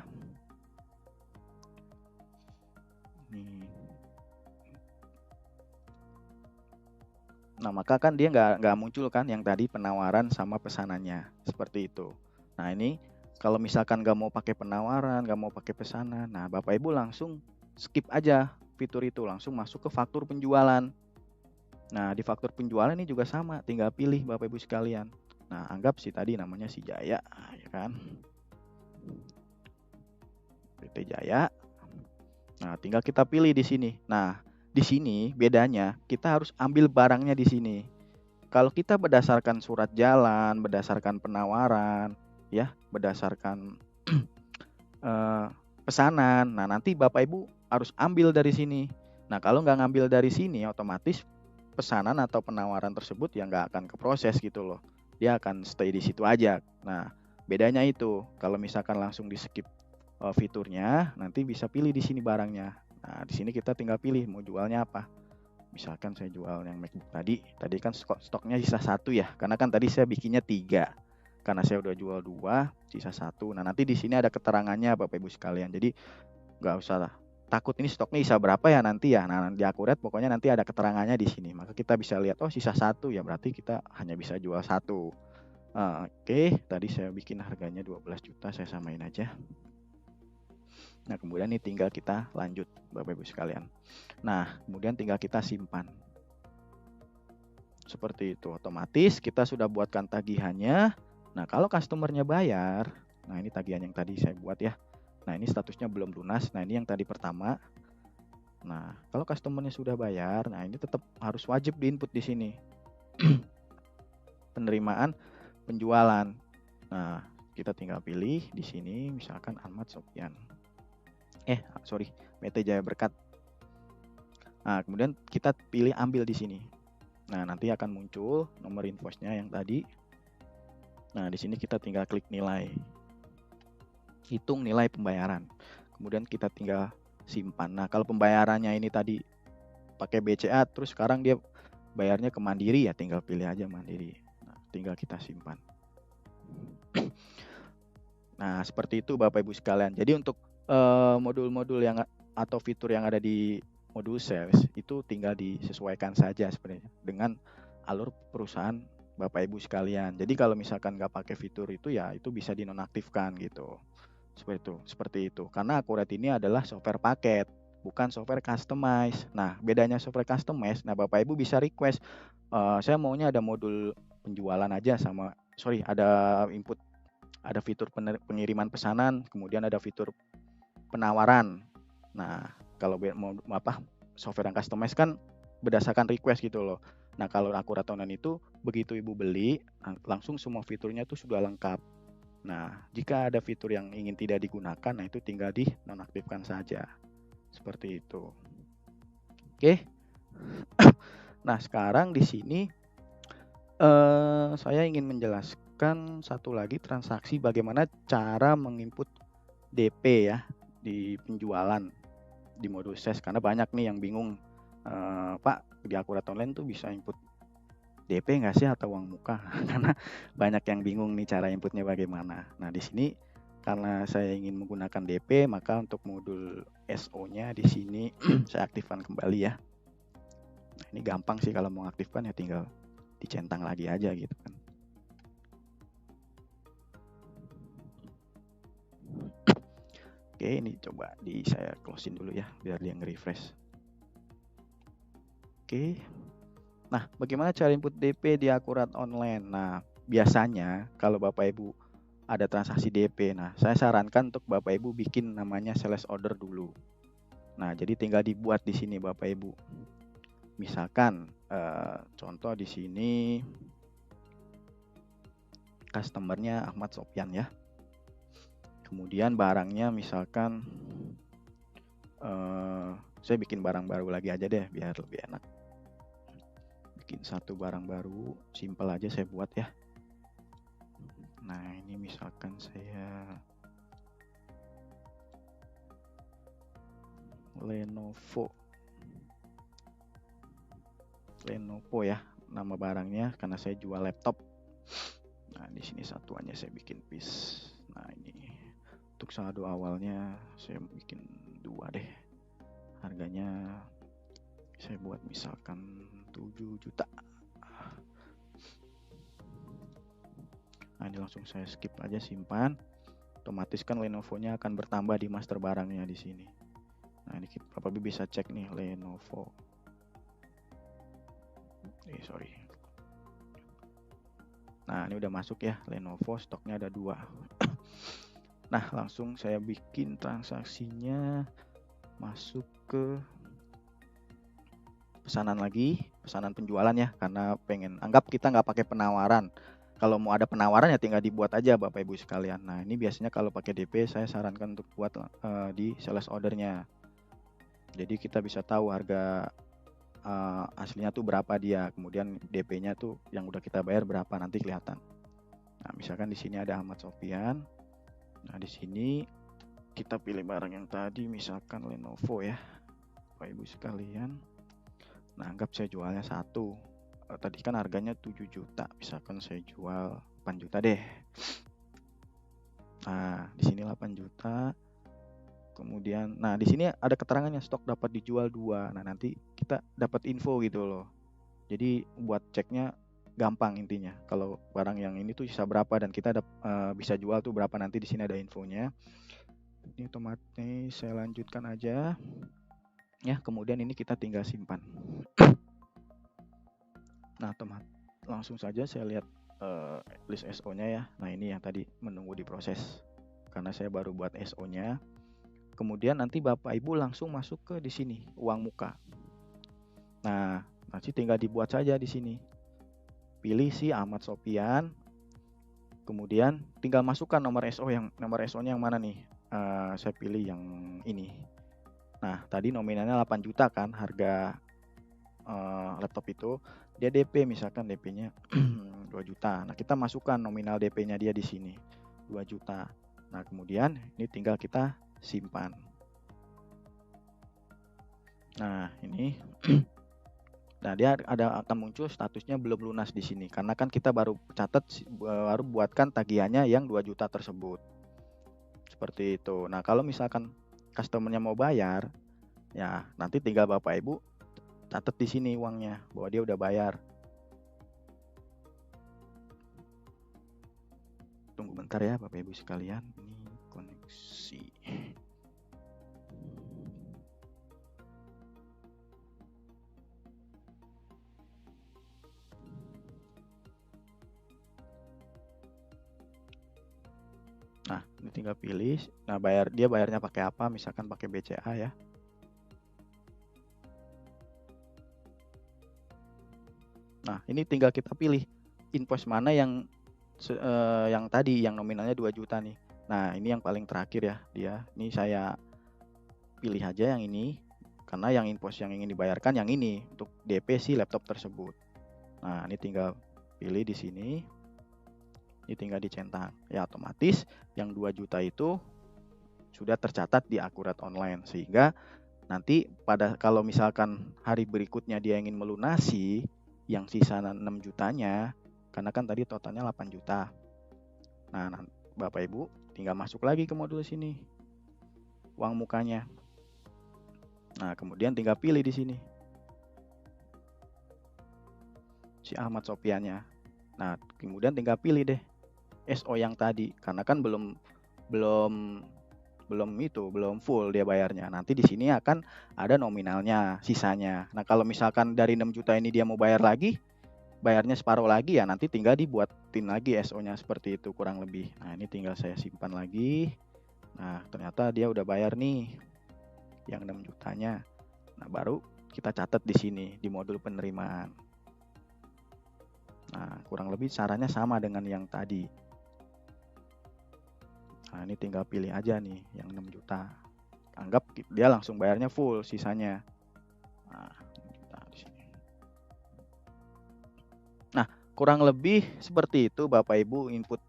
Nah, maka kan dia nggak muncul kan yang tadi penawaran sama pesanannya seperti itu. Nah, ini kalau misalkan nggak mau pakai penawaran, nggak mau pakai pesanan, nah Bapak Ibu langsung skip aja fitur itu, langsung masuk ke faktur penjualan. Nah, di faktur penjualan ini juga sama, tinggal pilih Bapak Ibu sekalian. Nah, anggap si tadi namanya si Jaya, ya kan? PT Jaya. Nah, tinggal kita pilih di sini. Nah, di sini bedanya kita harus ambil barangnya di sini. Kalau kita berdasarkan surat jalan, berdasarkan penawaran, ya, berdasarkan pesanan. Nah, nanti Bapak Ibu harus ambil dari sini. Nah, kalau nggak ngambil dari sini, otomatis pesanan atau penawaran tersebut ya nggak akan keproses gitu loh. Dia akan stay di situ aja. Nah, bedanya itu. Kalau misalkan langsung di skip fiturnya, nanti bisa pilih di sini barangnya. Nah, di sini kita tinggal pilih mau jualnya apa. Misalkan saya jual yang MacBook tadi kan stoknya sisa 1 ya, karena kan tadi saya bikinnya 3. Karena saya udah jual 2, sisa 1. Nah, nanti di sini ada keterangannya Bapak Ibu sekalian. Jadi nggak usah takut ini stoknya sisa berapa ya nanti ya. Nah, di akurat pokoknya nanti ada keterangannya di sini. Maka kita bisa lihat, oh sisa 1 ya, berarti kita hanya bisa jual 1. Oke, tadi saya bikin harganya 12 juta, saya samain aja. Nah, kemudian ini tinggal kita lanjut Bapak Ibu sekalian. Nah, kemudian tinggal kita simpan. Seperti itu, otomatis kita sudah buatkan tagihannya. Nah, kalau customernya bayar, nah ini tagihan yang tadi saya buat ya. Nah, ini statusnya belum lunas. Nah, ini yang tadi pertama. Nah, kalau customernya sudah bayar, nah ini tetap harus wajib diinput di sini. Penerimaan penjualan. Nah, kita tinggal pilih di sini misalkan Ahmad Sopyan. PT Jaya Berkat. Nah, kemudian kita pilih ambil di sini. Nah, nanti akan muncul nomor invoice-nya yang tadi. Nah, di sini kita tinggal klik nilai. Hitung nilai pembayaran. Kemudian kita tinggal simpan. Nah, kalau pembayarannya ini tadi pakai BCA, terus sekarang dia bayarnya ke Mandiri ya, tinggal pilih aja Mandiri. Nah, tinggal kita simpan. Nah, seperti itu Bapak Ibu sekalian. Jadi untuk modul-modul yang atau fitur yang ada di modul sales itu tinggal disesuaikan saja sebenarnya dengan alur perusahaan Bapak Ibu sekalian. Jadi kalau misalkan nggak pakai fitur itu ya itu bisa dinonaktifkan gitu. Seperti itu. Karena Akurat ini adalah software paket, bukan software customize. Nah, bedanya software customize, nah Bapak Ibu bisa request, saya maunya ada modul penjualan aja ada input, ada fitur pengiriman pesanan, kemudian ada fitur penawaran. Nah, kalau mau software yang customize kan berdasarkan request gitu loh. Nah, kalau Akurat Online itu begitu Ibu beli, langsung semua fiturnya itu sudah lengkap. Nah, jika ada fitur yang ingin tidak digunakan, nah itu tinggal dinonaktifkan saja. Seperti itu. Oke. Nah, sekarang di sini saya ingin menjelaskan satu lagi transaksi bagaimana cara menginput DP ya di penjualan di modul sales, karena banyak nih yang bingung, Pak di Akurat Online tuh bisa input DP nggak sih atau uang muka? Karena banyak yang bingung nih cara inputnya bagaimana. Nah, di sini karena saya ingin menggunakan DP, maka untuk modul SO-nya di sini saya aktifkan kembali ya. Nah, ini gampang sih kalau mau aktifkan ya tinggal dicentang lagi aja gitu kan. Oke, ini coba saya close-in dulu ya biar dia nge-refresh. Oke. Nah, bagaimana cara input DP di Akurat Online? Nah, biasanya kalau Bapak Ibu ada transaksi DP, nah saya sarankan untuk Bapak Ibu bikin namanya sales order dulu. Nah, jadi tinggal dibuat di sini Bapak Ibu. Misalkan contoh di sini customernya Ahmad Sopyan ya. Kemudian barangnya misalkan saya bikin barang baru lagi aja deh biar lebih enak. Bikin satu barang baru, simple aja saya buat ya. Nah, ini misalkan saya Lenovo ya nama barangnya, karena saya jual laptop. Nah, di sini satuannya saya bikin piece. Nah, ini untuk saldo awalnya saya bikin 2 deh. Harganya saya buat misalkan 7 juta. Nah, ini langsung saya skip aja, simpan. Otomatis kan Lenovo-nya akan bertambah di master barangnya di sini. Nah, ini Bapak bisa cek nih Lenovo. Nah, ini udah masuk ya Lenovo, stoknya ada 2. Nah, langsung saya bikin transaksinya, masuk ke pesanan lagi, pesanan penjualan ya, karena pengen anggap kita nggak pakai penawaran. Kalau mau ada penawaran ya tinggal dibuat aja Bapak Ibu sekalian. Nah, ini biasanya kalau pakai DP saya sarankan untuk buat di sales ordernya. Jadi kita bisa tahu harga aslinya tuh berapa dia, kemudian DP-nya tuh yang udah kita bayar berapa, nanti kelihatan. Nah, misalkan di sini ada Ahmad Sofyan. Nah, di sini kita pilih barang yang tadi, misalkan Lenovo ya, Bapak Ibu sekalian. Nah, anggap saya jualnya 1. Tadi kan harganya 7 juta, misalkan saya jual 8 juta deh. Nah, di sini 8 juta. Kemudian, nah di sini ada keterangannya stok dapat dijual 2. Nah, nanti kita dapat info gitu loh. Jadi buat ceknya gampang intinya. Kalau barang yang ini tuh sisa berapa dan kita bisa jual tuh berapa, nanti di sini ada infonya. Ini otomatis saya lanjutkan aja. Ya, kemudian ini kita tinggal simpan. Nah, langsung saja saya lihat list SO-nya ya. Nah, ini yang tadi menunggu diproses. Karena saya baru buat SO-nya. Kemudian nanti Bapak Ibu langsung masuk ke di sini, uang muka. Nah, nanti tinggal dibuat saja di sini. Pilih si Ahmad Sofyan. Kemudian tinggal masukkan nomor SO-nya yang mana nih? Saya pilih yang ini. Nah, tadi nominalnya 8 juta kan harga laptop itu. Dia DP, misalkan DP-nya 2 juta. Nah, kita masukkan nominal DP-nya dia di sini, 2 juta. Nah, kemudian ini tinggal kita simpan. Nah, ini nah dia akan muncul statusnya belum lunas di sini karena kan kita baru buatkan tagihannya yang 2 juta tersebut. Seperti itu. Nah, kalau misalkan customer-nya mau bayar, ya nanti tinggal Bapak Ibu catat di sini uangnya bahwa dia udah bayar. Tunggu bentar ya Bapak Ibu sekalian, ini koneksi. Nah, ini tinggal pilih. Nah, dia bayarnya pakai apa? Misalkan pakai BCA ya. Nah, ini tinggal kita pilih invoice mana yang tadi yang nominalnya 2 juta nih. Nah, ini yang paling terakhir ya dia. Ini saya pilih aja yang ini karena yang invoice yang ingin dibayarkan yang ini untuk DP si laptop tersebut. Nah, ini tinggal pilih di sini. Ini tinggal dicentang. Ya, otomatis yang 2 juta itu sudah tercatat di Akurat Online sehingga nanti kalau misalkan hari berikutnya dia ingin melunasi yang sisa 6 jutanya, karena kan tadi totalnya 8 juta. Nah, Bapak Ibu tinggal masuk lagi ke modul sini, uang mukanya. Nah, kemudian tinggal pilih di sini si Ahmad Sofyannya. Nah, kemudian tinggal pilih deh SO yang tadi, karena kan belum full dia bayarnya. Nanti di sini akan ada nominalnya, sisanya. Nah, kalau misalkan dari 6 juta ini dia mau bayar lagi, bayarnya separuh lagi ya, nanti tinggal dibuatin lagi SO-nya seperti itu kurang lebih. Nah, ini tinggal saya simpan lagi. Nah, ternyata dia udah bayar nih yang 6 jutanya. Nah, baru kita catat di sini di modul penerimaan. Nah, kurang lebih caranya sama dengan yang tadi. Nah, ini tinggal pilih aja nih yang 6 juta. Anggap dia langsung bayarnya full sisanya. Nah, di sini. Nah, kurang lebih seperti itu Bapak Ibu input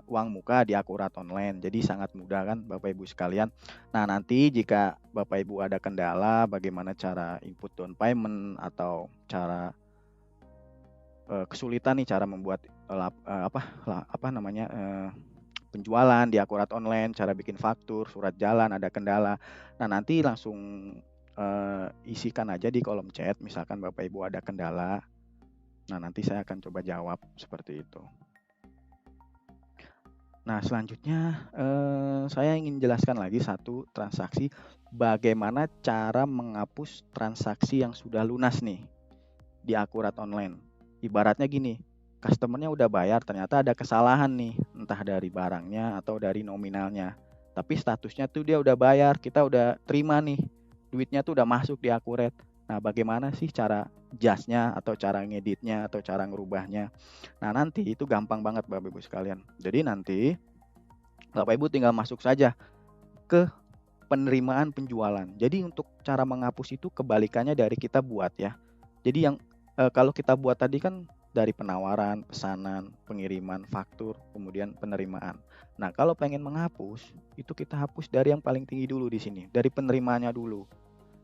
uang muka di Akurat Online. Jadi sangat mudah kan Bapak Ibu sekalian. Nah, nanti jika Bapak Ibu ada kendala bagaimana cara input down payment atau cara kesulitan nih cara membuat penjualan di Akurat Online, cara bikin faktur, surat jalan, ada kendala. Nah, nanti langsung isikan aja di kolom chat, misalkan Bapak Ibu ada kendala. Nah, nanti saya akan coba jawab seperti itu. Nah, selanjutnya saya ingin jelaskan lagi satu transaksi, bagaimana cara menghapus transaksi yang sudah lunas nih di Akurat Online. Ibaratnya gini, customer-nya udah bayar, ternyata ada kesalahan nih, entah dari barangnya atau dari nominalnya. Tapi statusnya tuh dia udah bayar, kita udah terima nih, duitnya tuh udah masuk di Akurat. Nah, bagaimana sih cara adjust-nya atau cara ngeditnya atau cara ngerubahnya? Nah, nanti itu gampang banget Bapak Ibu sekalian. Jadi nanti Bapak Ibu tinggal masuk saja ke penerimaan penjualan. Jadi untuk cara menghapus itu kebalikannya dari kita buat ya. Jadi yang kalau kita buat tadi kan dari penawaran, pesanan, pengiriman, faktur, kemudian penerimaan. Nah, kalau pengen menghapus, itu kita hapus dari yang paling tinggi dulu di sini, dari penerimaannya dulu.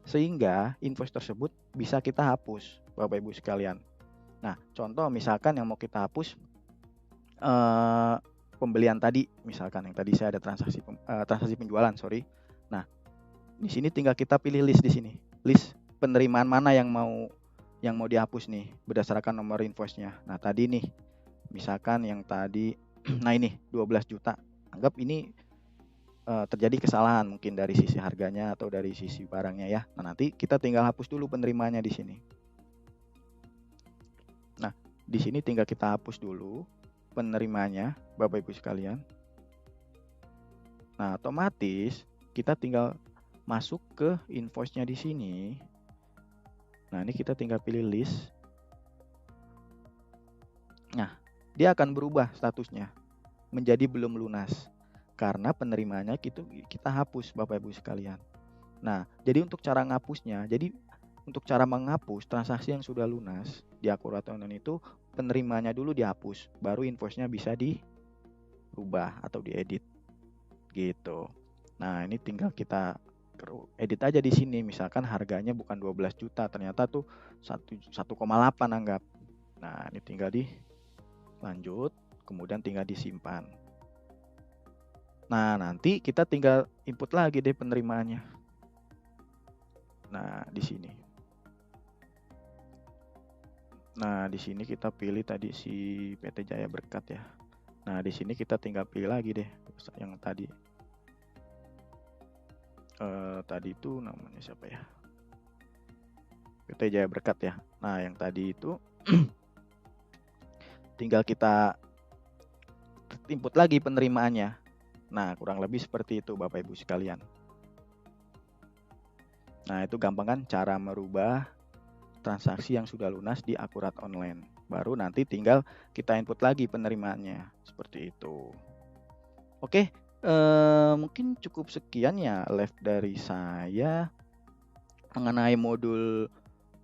Sehingga invoice tersebut bisa kita hapus, Bapak Ibu sekalian. Nah, contoh misalkan yang mau kita hapus pembelian tadi, misalkan yang tadi saya ada transaksi penjualan, sorry. Nah, di sini tinggal kita pilih list di sini. List penerimaan mana yang mau dihapus nih berdasarkan nomor invoice-nya. Nah, tadi nih misalkan yang tadi nah ini 12 juta. Anggap ini terjadi kesalahan mungkin dari sisi harganya atau dari sisi barangnya ya. Nah, nanti kita tinggal hapus dulu penerimaannya di sini. Nah, di sini tinggal kita hapus dulu penerimanya, Bapak Ibu sekalian. Nah, otomatis kita tinggal masuk ke invoice-nya di sini. Nah, ini kita tinggal pilih list. Nah, dia akan berubah statusnya menjadi belum lunas karena penerimanya kita hapus, Bapak Ibu sekalian. Nah, jadi untuk cara menghapusnya, untuk cara menghapus transaksi yang sudah lunas di Akurat Online itu penerimanya dulu dihapus, baru invoice-nya bisa dirubah atau diedit gitu. Nah, ini tinggal kita edit aja di sini, misalkan harganya bukan 12 juta, ternyata tuh 1,8 anggap. Nah, ini tinggal lanjut, kemudian tinggal disimpan. Nah, nanti kita tinggal input lagi deh penerimaannya. Nah, di sini. Nah, di sini kita pilih tadi si PT Jaya Berkat ya. Nah, di sini kita tinggal pilih lagi deh yang tadi. Tadi itu namanya siapa ya? PT Jaya Berkat ya. Nah, yang tadi itu tinggal kita input lagi penerimaannya. Nah, kurang lebih seperti itu Bapak Ibu sekalian. Nah, itu gampang kan cara merubah transaksi yang sudah lunas di Akurat Online. Baru nanti tinggal kita input lagi penerimaannya. Seperti itu. Oke, mungkin cukup sekian ya live dari saya mengenai modul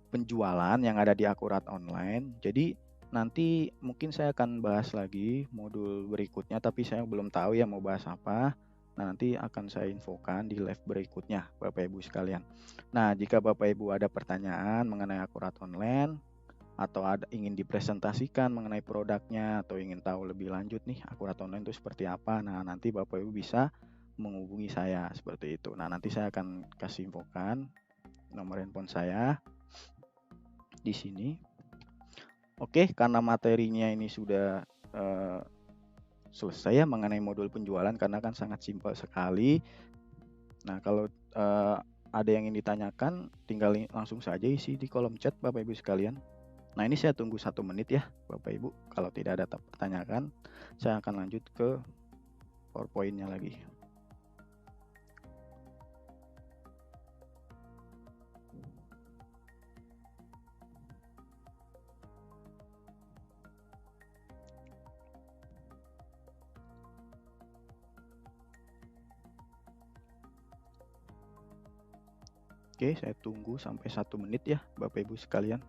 penjualan yang ada di Akurat Online. Jadi nanti mungkin saya akan bahas lagi modul berikutnya, tapi saya belum tahu ya mau bahas apa. Nah, nanti akan saya infokan di live berikutnya, Bapak Ibu sekalian. Nah, jika Bapak Ibu ada pertanyaan mengenai Akurat Online, atau ingin dipresentasikan mengenai produknya, atau ingin tahu lebih lanjut nih Akurat Online itu seperti apa, nah nanti Bapak Ibu bisa menghubungi saya seperti itu. Nah, nanti saya akan kasih infokan nomor handphone saya di sini. Oke, karena materinya ini sudah selesai ya mengenai modul penjualan, karena kan sangat simpel sekali. Nah, kalau ada yang ingin ditanyakan, tinggal langsung saja isi di kolom chat Bapak Ibu sekalian. Nah, ini saya tunggu 1 menit ya Bapak Ibu. Kalau tidak ada pertanyaan, saya akan lanjut ke PowerPoint-nya lagi. Oke, saya tunggu sampai 1 menit ya Bapak Ibu sekalian.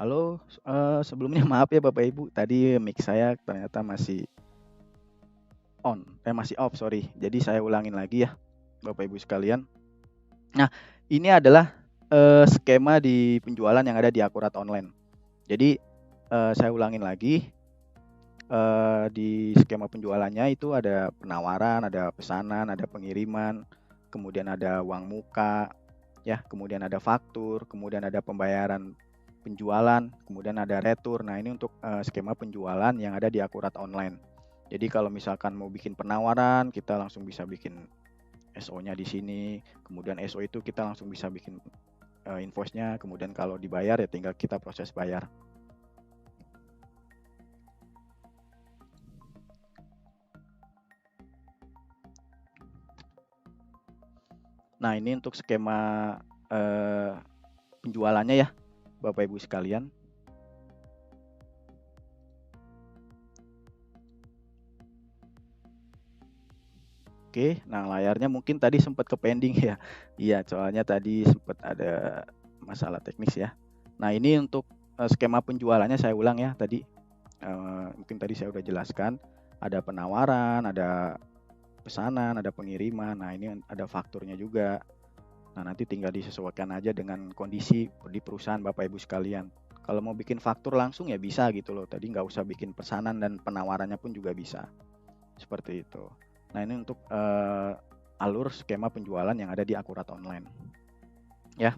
Halo, sebelumnya maaf ya Bapak Ibu, tadi mic saya ternyata masih masih off, sorry. Jadi saya ulangin lagi ya, Bapak Ibu sekalian. Nah, ini adalah skema di penjualan yang ada di Akurat Online. Jadi saya ulangin lagi, di skema penjualannya itu ada penawaran, ada pesanan, ada pengiriman, kemudian ada uang muka, ya, kemudian ada faktur, kemudian ada pembayaran penjualan, kemudian ada retur. Nah, ini untuk skema penjualan yang ada di Akurat Online. Jadi kalau misalkan mau bikin penawaran, kita langsung bisa bikin SO-nya di sini. Kemudian SO itu kita langsung bisa bikin invoice-nya. Kemudian kalau dibayar ya tinggal kita proses bayar. Nah, ini untuk skema penjualannya ya, Bapak Ibu sekalian. Oke, nah layarnya mungkin tadi sempat ke pending ya. Iya, soalnya tadi sempat ada masalah teknis ya. Nah, ini untuk skema penjualannya saya ulang ya tadi. Mungkin tadi saya udah jelaskan, ada penawaran, ada pesanan, ada pengiriman. Nah, ini ada fakturnya juga. Nah, nanti tinggal disesuaikan aja dengan kondisi di perusahaan Bapak Ibu sekalian. Kalau mau bikin faktur langsung ya bisa gitu loh. Tadi nggak usah bikin pesanan dan penawarannya pun juga bisa. Seperti itu. Nah, ini untuk alur skema penjualan yang ada di Akurat Online. Ya.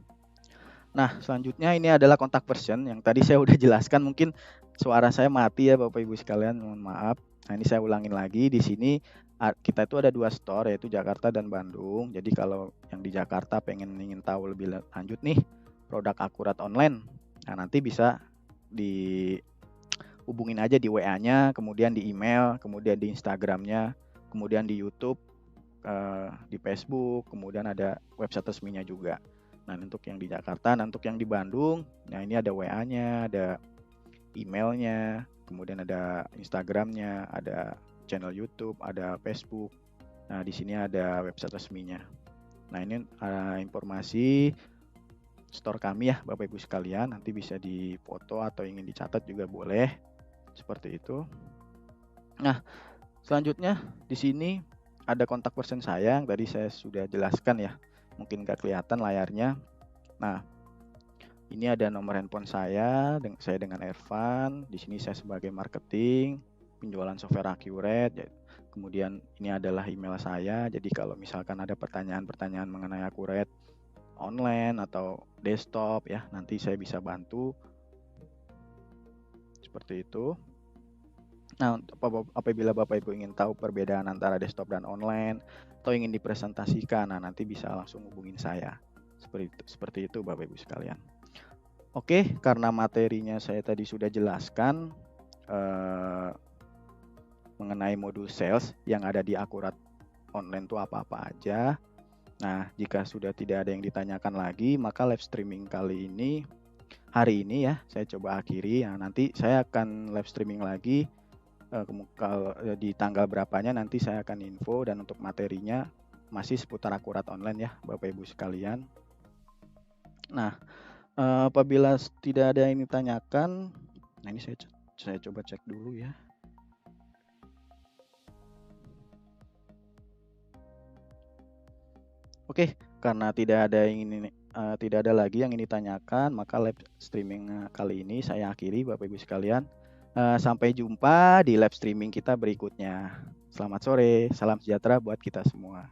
Nah, selanjutnya ini adalah kontak person yang tadi saya udah jelaskan. Mungkin suara saya mati ya Bapak Ibu sekalian, mohon maaf. Nah, ini saya ulangin lagi. Di sini kita itu ada 2 store, yaitu Jakarta dan Bandung. Jadi kalau yang di Jakarta ingin tahu lebih lanjut nih produk Akurat Online, nah nanti bisa dihubungin aja di WA-nya, kemudian di email, kemudian di Instagram-nya, kemudian di YouTube, di Facebook, kemudian ada website resminya juga. Nah, untuk yang di Jakarta, nah untuk yang di Bandung, nah ini ada WA-nya, ada emailnya, kemudian ada Instagram-nya, ada channel YouTube, ada Facebook. Nah, di sini ada website resminya. Nah, ini informasi store kami ya, Bapak Ibu sekalian. Nanti bisa difoto atau ingin dicatat juga boleh. Seperti itu. Nah, selanjutnya di sini ada kontak person saya yang tadi saya sudah jelaskan ya. Mungkin nggak kelihatan layarnya. Nah, ini ada nomor handphone saya dengan Ervan. Di sini saya sebagai marketing, penjualan software Accurate. Kemudian ini adalah email saya. Jadi kalau misalkan ada pertanyaan-pertanyaan mengenai Accurate online atau desktop ya, nanti saya bisa bantu. Seperti itu. Nah, apabila Bapak Ibu ingin tahu perbedaan antara desktop dan online atau ingin dipresentasikan, nah nanti bisa langsung hubungin saya. Seperti itu Bapak Ibu sekalian. Oke, karena materinya saya tadi sudah jelaskan mengenai modul sales yang ada di Akurat Online itu apa-apa aja. Nah, jika sudah tidak ada yang ditanyakan lagi, maka live streaming kali ini, hari ini ya, saya coba akhiri. Nah, nanti saya akan live streaming lagi. Kalau di tanggal berapanya nanti saya akan info, dan untuk materinya masih seputar Akurat Online ya Bapak Ibu sekalian. Nah, apabila tidak ada yang ditanyakan, nah ini saya coba cek dulu ya. Oke, karena tidak ada lagi yang ini ditanyakan, maka live streaming kali ini saya akhiri Bapak Ibu sekalian. Sampai jumpa di live streaming kita berikutnya. Selamat sore, salam sejahtera buat kita semua.